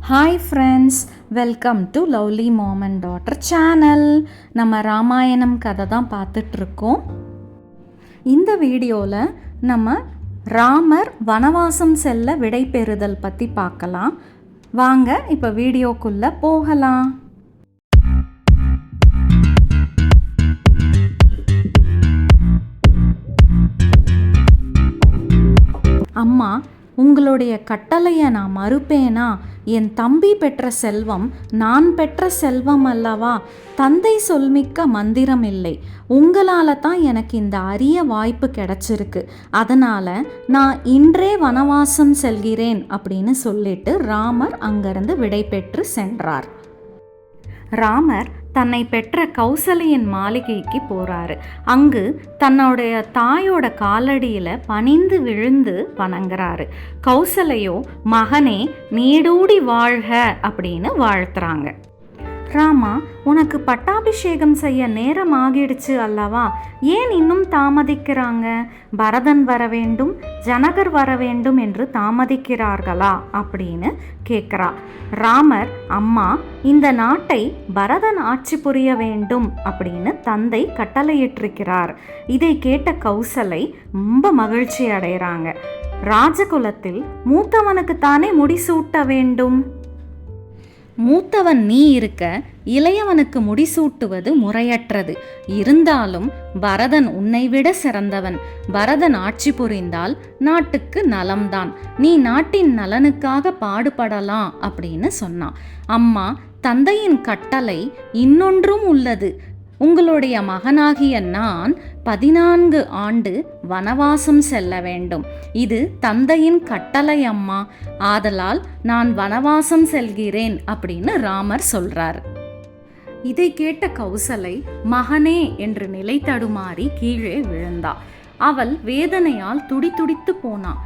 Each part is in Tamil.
Hi friends, welcome to lovely mom and daughter channel. நம்ம ராமாயணம் கதை தான் பார்த்துட்ருக்கோம். இந்த வீடியோவில் நம்ம ராமர் வனவாசம் செல்ல விடை பெறுதல் பற்றி பார்க்கலாம். வாங்க இப்போ வீடியோக்குள்ளே போகலாம். அம்மா, உங்களுடைய கட்டளையை நான் மறுப்பேனா? என் தம்பி பெற்ற செல்வம் நான் பெற்ற செல்வம் அல்லவா? தந்தை சொல்மிக்க மந்திரம் இல்லை. உங்களால் தான் எனக்கு இந்த அரிய வாய்ப்பு கிடைச்சிருக்கு. அதனால் நான் இன்றே வனவாசம் செல்கிறேன் அப்படின்னு சொல்லிட்டு ராமர் அங்கிருந்து விடை பெற்று சென்றார். ராமர் தன்னை பெற்ற கௌசலையின் மாளிகைக்கு போகிறாரு. அங்கு தன்னுடைய தாயோட காலடியில் பணிந்து விழுந்து வணங்குறாரு. கௌசலையோ மகனே நீடூடி வாழ்க அப்படின்னு வாழ்த்துறாங்க. ராமா, உனக்கு பட்டாபிஷேகம் செய்ய நேரம் ஆகிடுச்சு அல்லவா? ஏன் இன்னும் தாமதிக்கிறாங்க? பரதன் வர வேண்டும், ஜனகர் வர வேண்டும் என்று தாமதிக்கிறார்களா அப்படின்னு கேட்குறா. ராமர், அம்மா, இந்த நாட்டை பரதன் ஆட்சி புரிய வேண்டும் அப்படின்னு தந்தை கட்டளையிட்டிருக்கிறார். இதை கேட்ட கௌசலை ரொம்ப மகிழ்ச்சி அடைகிறாங்க. ராஜகுலத்தில் மூத்தவனுக்குத்தானே முடிசூட்ட வேண்டும். மூத்தவன் நீ இருக்க இளையவனுக்கு முடிசூட்டுவது முறையற்றது. இருந்தாலும் பரதன் உன்னை விட சிறந்தவன். பரதன் ஆட்சி புரிந்தால் நாட்டுக்கு நலம்தான். நீ நாட்டின் நலனுக்காக பாடுபடலாம் அப்படின்னு சொன்னான். அம்மா, தந்தையின் கட்டளை இன்னொன்றும் உள்ளது. உங்களுடைய மகனாகிய நான் 14 ஆண்டு வனவாசம் செல்ல வேண்டும். இது தந்தையின் கட்டளை அம்மா. ஆதலால் நான் வனவாசம் செல்கிறேன் அப்படின்னு ராமர் சொல்றார். இதை கேட்ட கௌசலை மகனே என்று நிலை தடுமாறி கீழே விழுந்தா. அவள் வேதனையால் துடிதுடித்து போனான்.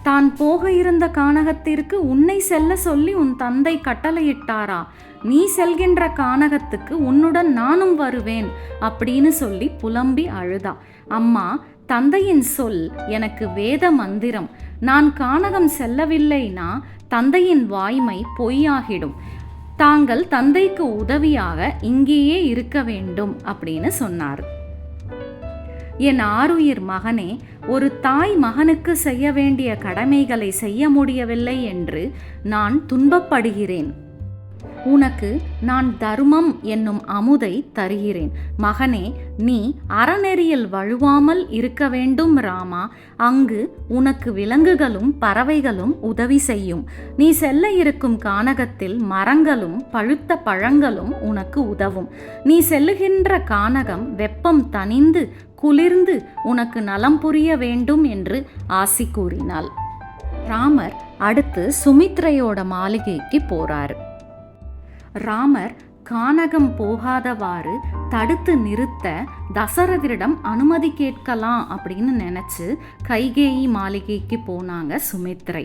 தான் போக இருந்த கானகத்திற்கு உன்னை செல்ல சொல்லி உன் தந்தை கட்டளையிட்டாரா? நீ செல்கின்ற கானகத்துக்கு உன்னுடன் நானும் வருவேன் அப்படின்னு சொல்லி புலம்பி அழுதா. அம்மா, தந்தையின் சொல் எனக்கு வேத மந்திரம். நான் கானகம் செல்லவில்லைனா தந்தையின் வாய்மை பொய்யாகிடும். தாங்கள் தந்தைக்கு உதவியாக இங்கேயே இருக்க வேண்டும் அப்படின்னு சொன்னார். என் ஆருயிர் மகனே, ஒரு தாய் மகனுக்கு செய்ய வேண்டிய கடமைகளை செய்ய முடியவில்லை என்று நான் துன்பப்படுகிறேன். உனக்கு நான் தர்மம் என்னும் அமுதை தருகிறேன். மகனே, நீ அறநெறியில் வழுவாமல் இருக்க வேண்டும் ராமா. அங்கு உனக்கு விலங்குகளும் பறவைகளும் உதவி செய்யும். நீ செல்ல இருக்கும் கானகத்தில் மரங்களும் பழுத்த பழங்களும் உனக்கு உதவும். நீ செல்லுகின்ற கானகம் வெப்பம் தணிந்து குளிர்ந்து உனக்கு நலம் புரிய வேண்டும் என்று ஆசி கூறினாள். ராமர் அடுத்து சுமித்ரையோட மாளிகைக்கு போறாரு. ராமர் கானகம் போகாதவாறு தடுத்து நிறுத்த தசரதரிடம் அனுமதி கேட்கலாம் அப்படின்னு நினச்சி கைகேயி மாளிகைக்கு போனாங்க சுமித்ரை.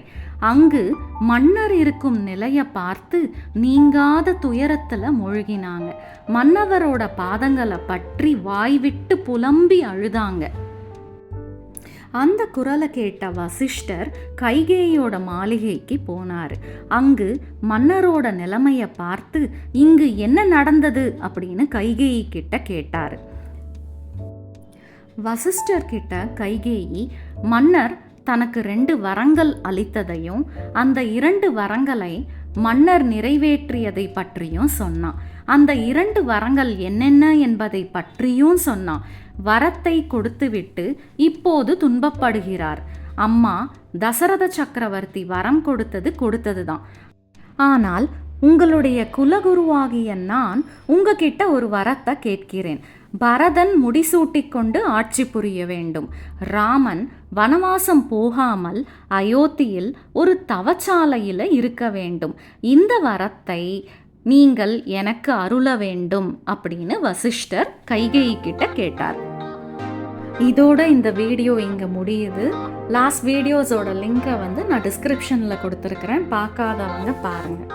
அங்கு மன்னர் இருக்கும் நிலையை பார்த்து நீங்காத துயரத்தில் மூழ்கினாங்க. மன்னவரோட பாதங்களை பற்றி வாய்விட்டு புலம்பி அழுதாங்க. அந்த குரலை கேட்ட வசிஷ்டர் கைகேயோட மாளிகைக்கு போனார். அங்கு மன்னரோட நிலைமையை பார்த்து இங்கு என்ன நடந்தது அப்படின்னு கைகேயி கிட்ட கேட்டார். வசிஷ்டர் கிட்ட கைகேயி மன்னர் தனக்கு 2 வரங்கள் அளித்ததையும் அந்த 2 வரங்களை மன்னர் நிறைவேற்றியதை பற்றியும் சொன்னான். அந்த 2 வரங்கள் என்னென்ன என்பதை பற்றியும் சொன்னான். வரத்தை கொடுத்துவிட்டு இப்போது துன்பப்படுகிறார். அம்மா, தசரத சக்கரவர்த்தி வரம் கொடுத்தது தான். ஆனால் உங்களுடைய குலகுருவாகிய நான் உங்ககிட்ட ஒரு வரத்தை கேட்கிறேன். பரதன் முடிசூட்டி கொண்டு ஆட்சி புரிய வேண்டும். ராமன் வனவாசம் போகாமல் அயோத்தியில் ஒரு தவச்சாலையில் இருக்க வேண்டும். இந்த வரத்தை நீங்கள் எனக்கு அருள வேண்டும் அப்படின்னு வசிஷ்டர் கைகேயி கிட்ட கேட்டார். இதோட இந்த வீடியோ இங்கே முடியுது. லாஸ்ட் வீடியோஸோட லிங்கை நான் டிஸ்கிரிப்ஷனில் கொடுத்துருக்குறேன். பார்க்காதவங்க பாருங்கள்.